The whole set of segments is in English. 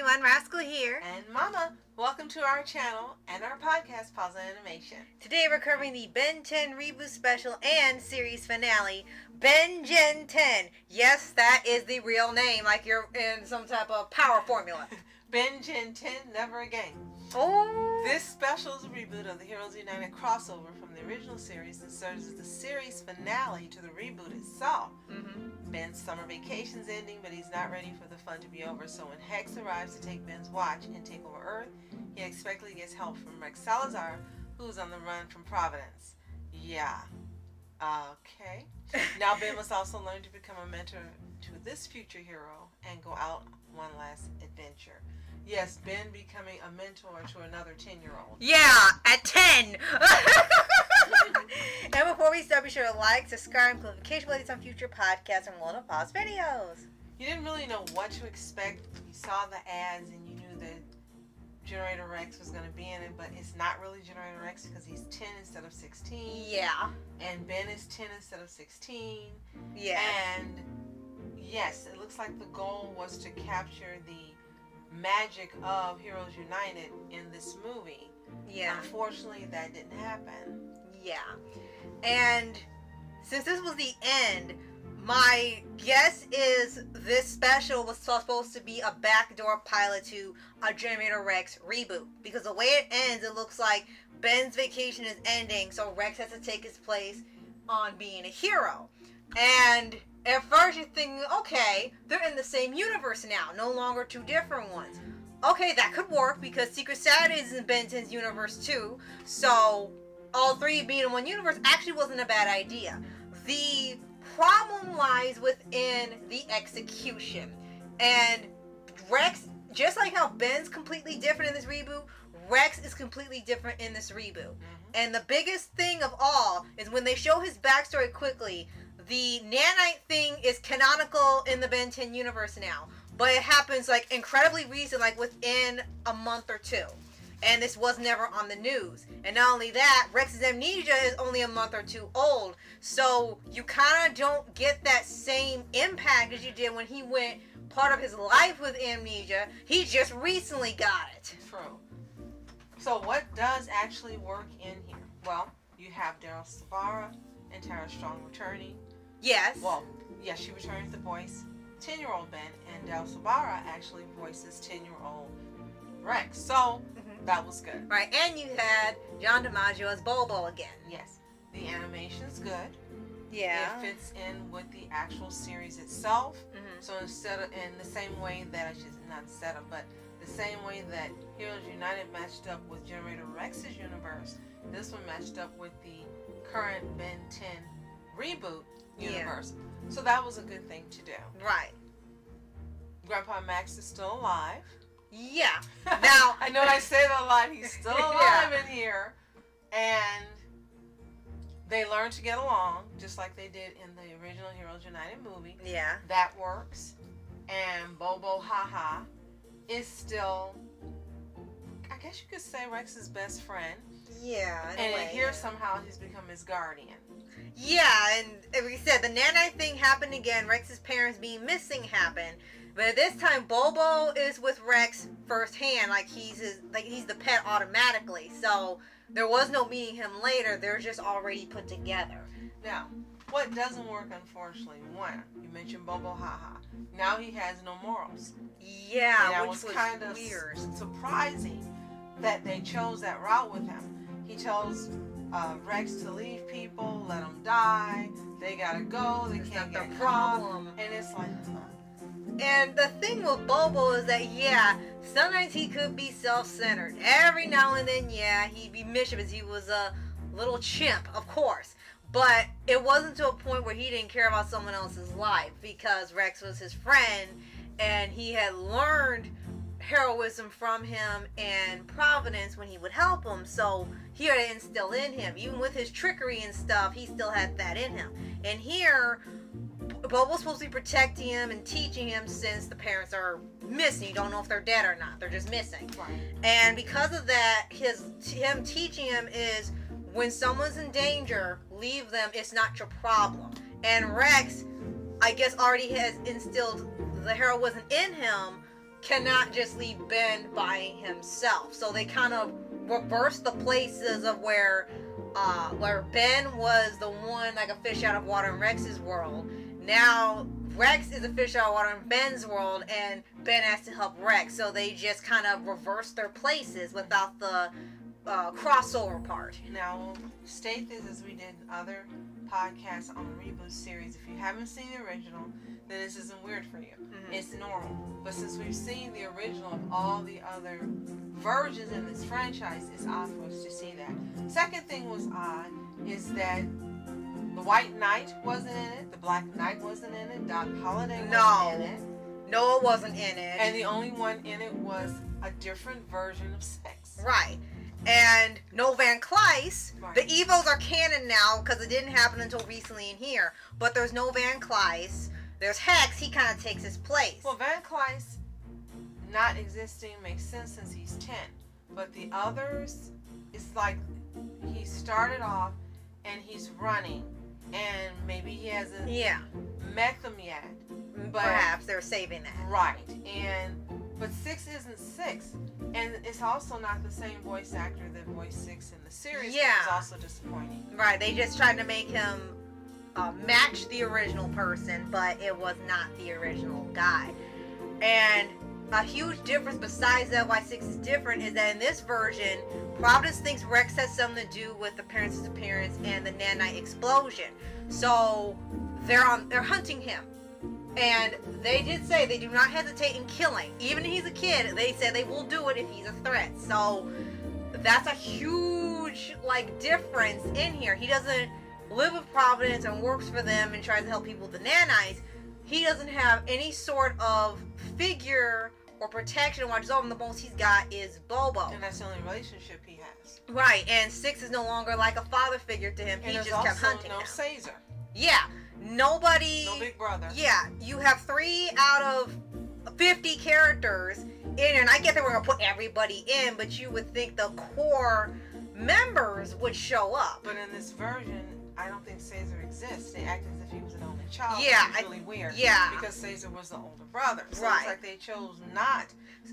everyone, Rascal here. And Mama, welcome to our channel and our podcast, Paws On Animation. Today we're covering the Ben 10 Reboot Special and series finale, Ben Gen 10. Yes, that is the real name, like you're in some type of power formula. Ben Gen 10, Never Again. Oh! This special is a reboot of the Heroes United crossover from the original series and serves as the series finale to the reboot itself. Ben's summer vacation's ending, but he's not ready for the fun to be over, so when Hex arrives to take Ben's watch and take over Earth, he unexpectedly gets help from Rex Salazar, who's on the run from Providence. Yeah. Okay. Now Ben must also learn to become a mentor to this future hero and go out one last adventure. Yes, Ben becoming a mentor to another 10-year-old. Yeah, at 10! And before we start, be sure to like, subscribe, and click notification buttons on future podcasts and World of Paws videos. You didn't really know what to expect. You saw the ads and you knew that Generator Rex was going to be in it, but it's not really Generator Rex because he's 10 instead of 16. Yeah. And Ben is 10 instead of 16. Yeah. And yes, it looks like the goal was to capture the magic of Heroes United in this movie. Yeah. Unfortunately, that didn't happen. Yeah. And since this was the end, my guess is this special was supposed to be a backdoor pilot to a Generator Rex reboot. Because the way it ends, it looks like Ben's vacation is ending, so Rex has to take his place on being a hero. And at first you're thinking, okay, they're in the same universe now, no longer two different ones. Okay, that could work because Secret Saturdays is in Ben 10's universe too, so all three being in one universe actually wasn't a bad idea. The problem lies within the execution. And Rex, just like how Ben's completely different in this reboot, Rex is completely different in this reboot. And the biggest thing of all is when they show his backstory quickly, the nanite thing is canonical in the Ben 10 universe now. But it happens like incredibly recent, like within a month or two. And this was never on the news. And not only that, Rex's amnesia is only a month or two old. So you kind of don't get that same impact as you did when he went part of his life with amnesia. He just recently got it. True. So what does actually work in here? Well, you have Daryl Savara and Tara Strong returning. Yes. Well, yes, she returns the voice 10-year-old Ben, and Daryl Savara actually voices 10-year-old Rex. So that was good. Right, and you had John DiMaggio as Bobo again. Yes. The animation's good. Yeah. It fits in with the actual series itself. So instead of, in the same way that, not instead of, but the same way that Heroes United matched up with Generator Rex's universe, this one matched up with the current Ben 10 reboot universe. So that was a good thing to do. Right. Grandpa Max is still alive. Yeah. Now, I know I say that a lot. He's still alive in here. And they learn to get along, just like they did in the original Heroes United movie. Yeah. That works. And Bobo Haha is still, I guess you could say, Rex's best friend. Yeah. And here somehow he's become his guardian. Yeah, and like we said, the nanite thing happened again. Rex's parents being missing happened. But this time, Bobo is with Rex firsthand, like he's the pet automatically. So there was no meeting him later; they're just already put together. Now, what doesn't work, unfortunately, one, you mentioned Bobo Haha. Now he has no morals. Yeah, and that which was kind of weird. Surprising that they chose that route with him. He tells Rex to leave people, let them die. They gotta go. They can't get caught. And it's like, And the thing with Bobo is that, yeah, sometimes he could be self-centered. Every now and then, yeah, he'd be mischievous. He was a little chimp, of course. But it wasn't to a point where he didn't care about someone else's life because Rex was his friend and he had learned heroism from him in Providence when he would help him. So he had to instill in him. Even with his trickery and stuff, he still had that in him. And here, Bobo's supposed to be protecting him and teaching him since the parents are missing. You don't know if they're dead or not. They're just missing. Right. And because of that, him teaching him is when someone's in danger, leave them. It's not your problem. And Rex, I guess, already has instilled the heroism in him, cannot just leave Ben by himself. So they kind of reverse the places of where Ben was the one like a fish out of water in Rex's world. Now Rex is a fish out of water in Ben's world, and Ben has to help Rex. So they just kind of reverse their places without the crossover part. Now, we'll state this as we did in other podcasts on the Reboot series. If you haven't seen the original, then this isn't weird for you. Mm-hmm. It's normal. But since we've seen the original of all the other versions in this franchise, it's odd for us to see that. Second thing was odd is that the White Knight wasn't in it, the Black Knight wasn't in it, Doc Holliday wasn't in it. No, it wasn't in it. And the only one in it was a different version of Six. Right. And no Van Cleis. Right. The Evos are canon now because it didn't happen until recently in here. But there's no Van Cleis. There's Hex. He kind of takes his place. Well, Van Cleis not existing makes sense since he's 10. But the others, it's like he started off and he's running. And maybe he hasn't met them yet. But perhaps they're saving that. Right. But Six isn't Six. And it's also not the same voice actor that voiced Six in the series. Yeah. Which is also disappointing. Right. They just tried to make him match the original person, but it was not the original guy. And a huge difference besides that why Six is different is that in this version, Providence thinks Rex has something to do with the parents' disappearance and the nanite explosion. So they're hunting him. And they did say they do not hesitate in killing. Even if he's a kid, they said they will do it if he's a threat. So that's a huge difference in here. He doesn't live with Providence and works for them and tries to help people with the nanites. He doesn't have any sort of figure or protection. Watches over him. The most he's got is Bobo. And that's the only relationship he has. Right. And Six is no longer like a father figure to him. And he just kept hunting him. No Salazar. Yeah. Nobody. No Big Brother. Yeah. You have 3 out of 50 characters in here. And I get that we're going to put everybody in, but you would think the core members would show up. But in this version, I don't think Salazar exists. They act as if he was an only child. Yeah. Which is really weird. Yeah. Because Salazar was the older brother. So right. It's like they chose not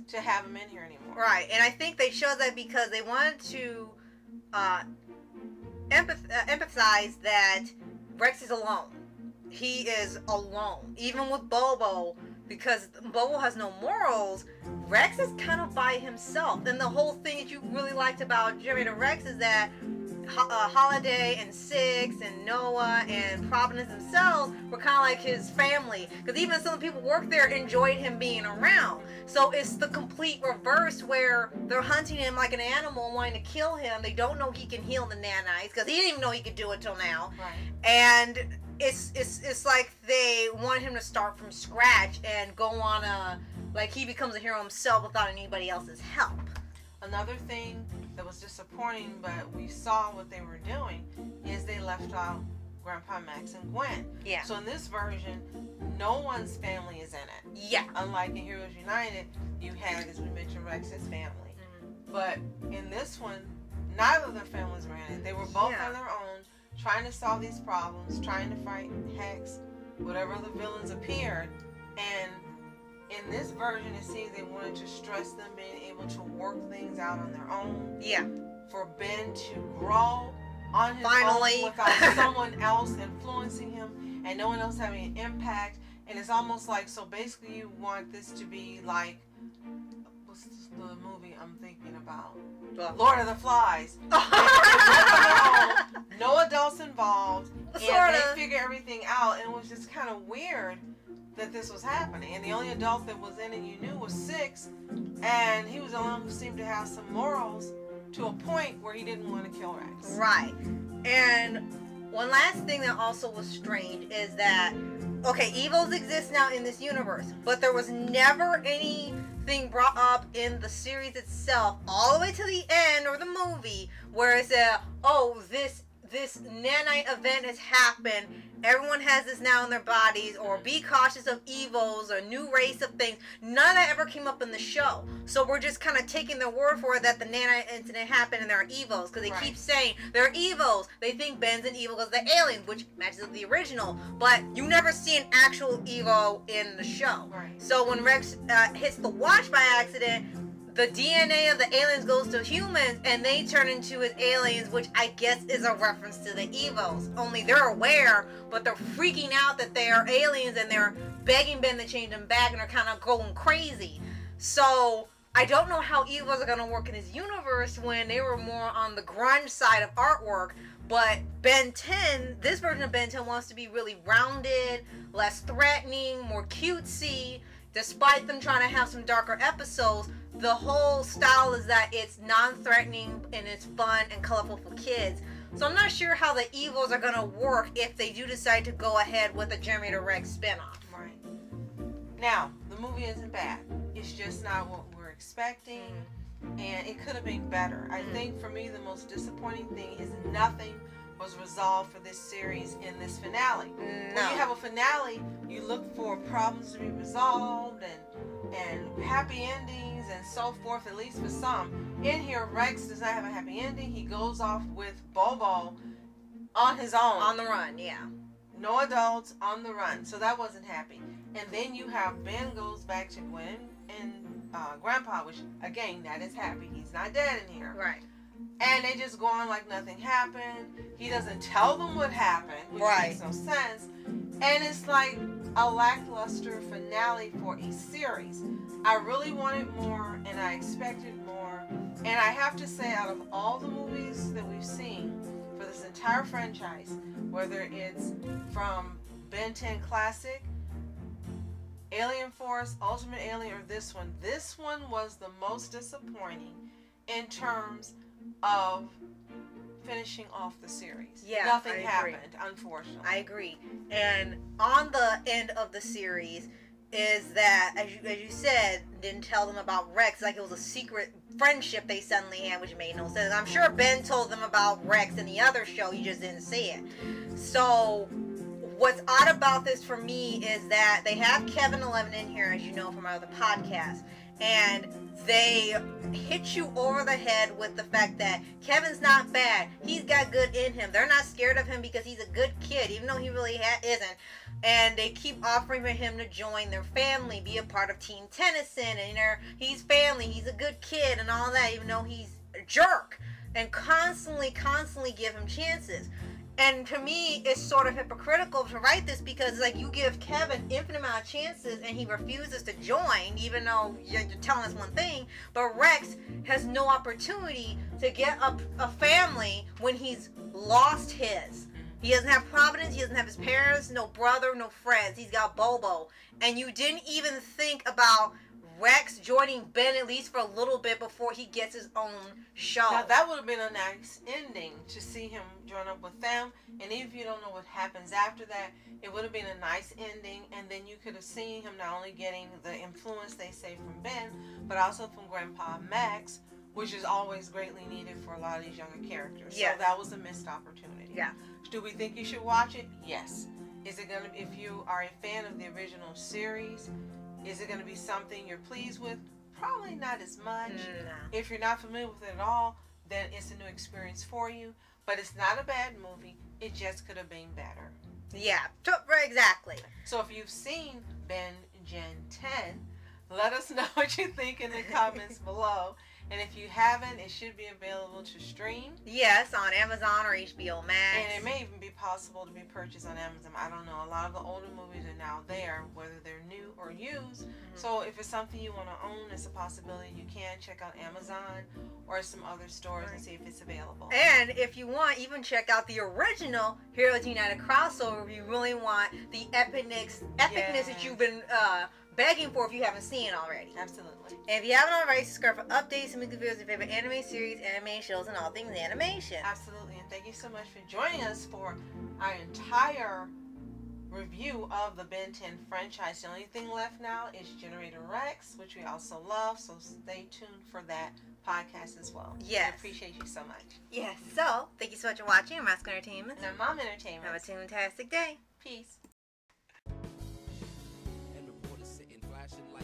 to have him in here anymore. Right. And I think they chose that because they wanted to emphasize that Rex is alone. He is alone. Even with Bobo, because Bobo has no morals, Rex is kind of by himself. And the whole thing that you really liked about Generator Rex is that Holiday and Six and Noah and Providence themselves were kind of like his family. Because even some people who work there enjoyed him being around. So it's the complete reverse where they're hunting him like an animal and wanting to kill him. They don't know he can heal the nanites because he didn't even know he could do it till now. Right. And it's like they want him to start from scratch and go on he becomes a hero himself without anybody else's help. Another thing that was disappointing, but we saw what they were doing, is they left out Grandpa Max and Gwen. Yeah. So in this version, no one's family is in it. Yeah. Unlike in Heroes United, you had, as we mentioned, Rex's family. Mm-hmm. But in this one, neither of their families were in it. They were both on their own, trying to solve these problems, trying to fight Hex, whatever the villains appeared. And in this version, it seems they wanted to stress them being able to work things out on their own. Yeah. For Ben to grow on his Finally. own without someone else influencing him and no one else having an impact. And it's almost like, so basically you want this to be like, what's the movie I'm thinking about? Lord of the Flies. No adults involved. And they figure everything out. And it was just kind of weird that this was happening. And the only adult that was in it you knew was Six. And he was the one who seemed to have some morals to a point where he didn't want to kill Rex. Right. And one last thing that also was strange is that, okay, evils exist now in this universe, but there was never anything brought up in the series itself all the way to the end or the movie where it said, oh, this this nanite event has happened. Everyone has this now in their bodies, or be cautious of evils, or new race of things. None of that ever came up in the show. So we're just kind of taking their word for it that the nanite incident happened and there are evils. Because they keep saying they're evils. They think Ben's an evil because they're aliens, which matches up the original. But you never see an actual evil in the show. Right. So when Rex hits the watch by accident, the DNA of the aliens goes to humans, and they turn into his aliens, which I guess is a reference to the evils. Only they're aware, but they're freaking out that they are aliens, and they're begging Ben to change them back, and they're kind of going crazy. So I don't know how evils are going to work in his universe when they were more on the grunge side of artwork. But Ben 10, this version of Ben 10 wants to be really rounded, less threatening, more cutesy. Despite them trying to have some darker episodes, the whole style is that it's non-threatening and it's fun and colorful for kids. So I'm not sure how the evils are going to work if they do decide to go ahead with a Generator Rex spinoff. Right. Now, the movie isn't bad. It's just not what we're expecting. And it could have been better. I think for me the most disappointing thing is nothing was resolved for this series in this finale. When you have a finale, you look for problems to be resolved and happy endings and so forth, at least for some. In here, Rex does not have a happy ending. He goes off with Bobo on his own. On the run, yeah. No adults, on the run. So that wasn't happy. And then you have Ben goes back to Gwen and Grandpa, which, again, that is happy. He's not dead in here. Right. And they just go on like nothing happened. He doesn't tell them what happened, which makes no sense. And it's like a lackluster finale for a series. I really wanted more, and I expected more. And I have to say, out of all the movies that we've seen for this entire franchise, whether it's from Ben 10 Classic, Alien Force, Ultimate Alien, or this one was the most disappointing in terms of finishing off the series. Yeah, nothing happened, unfortunately. I agree. And on the end of the series is that, as you said, didn't tell them about Rex, like it was a secret friendship they suddenly had, which made no sense. I'm sure Ben told them about Rex in the other show, you just didn't see it. So what's odd about this for me is that they have Kevin 11 in here, as you know from our other podcast, and they hit you over the head with the fact that Kevin's not bad. He's got good in him. They're not scared of him because he's a good kid, even though he really isn't. And they keep offering for him to join their family, be a part of Team Tennyson, and he's family, he's a good kid and all that, even though he's a jerk. And constantly give him chances. And to me, it's sort of hypocritical to write this because, like, you give Kevin infinite amount of chances and he refuses to join, even though you're telling us one thing. But Rex has no opportunity to get a family when he's lost his. He doesn't have Providence. He doesn't have his parents, no brother, no friends. He's got Bobo. And you didn't even think about Rex joining Ben at least for a little bit before he gets his own show. Now that would have been a nice ending to see him join up with them, and even if you don't know what happens after that, it would have been a nice ending, and then you could have seen him not only getting the influence they say from Ben, but also from Grandpa Max, which is always greatly needed for a lot of these younger characters. Yes. So that was a missed opportunity. Yeah. Do we think you should watch it? Yes. Is it gonna? If you are a fan of the original series, is it going to be something you're pleased with? Probably not as much. No. If you're not familiar with it at all, then it's a new experience for you. But it's not a bad movie. It just could have been better. Yeah, exactly. So if you've seen Ben Gen 10, let us know what you think in the comments below. And if you haven't, it should be available to stream. Yes, on Amazon or HBO Max. And it may even be possible to be purchased on Amazon. I don't know. A lot of the older movies are now there, whether they're new or used. So if it's something you want to own, it's a possibility you can check out Amazon or some other stores and see if it's available. And if you want, even check out the original Heroes United crossover if you really want the epicness that you've been begging for if you haven't seen it already. Absolutely. And if you haven't already, subscribe for updates and movie videos of your favorite anime series, anime shows, and all things animation. Absolutely. And thank you so much for joining us for our entire review of the Ben 10 franchise. The only thing left now is Generator Rex, which we also love, so stay tuned for that podcast as well. Yes. I appreciate you so much. Yes. So, thank you so much for watching Mask Entertainment. And Mom Entertainment. Have a fantastic day. Peace. And reporters sitting flashing lights.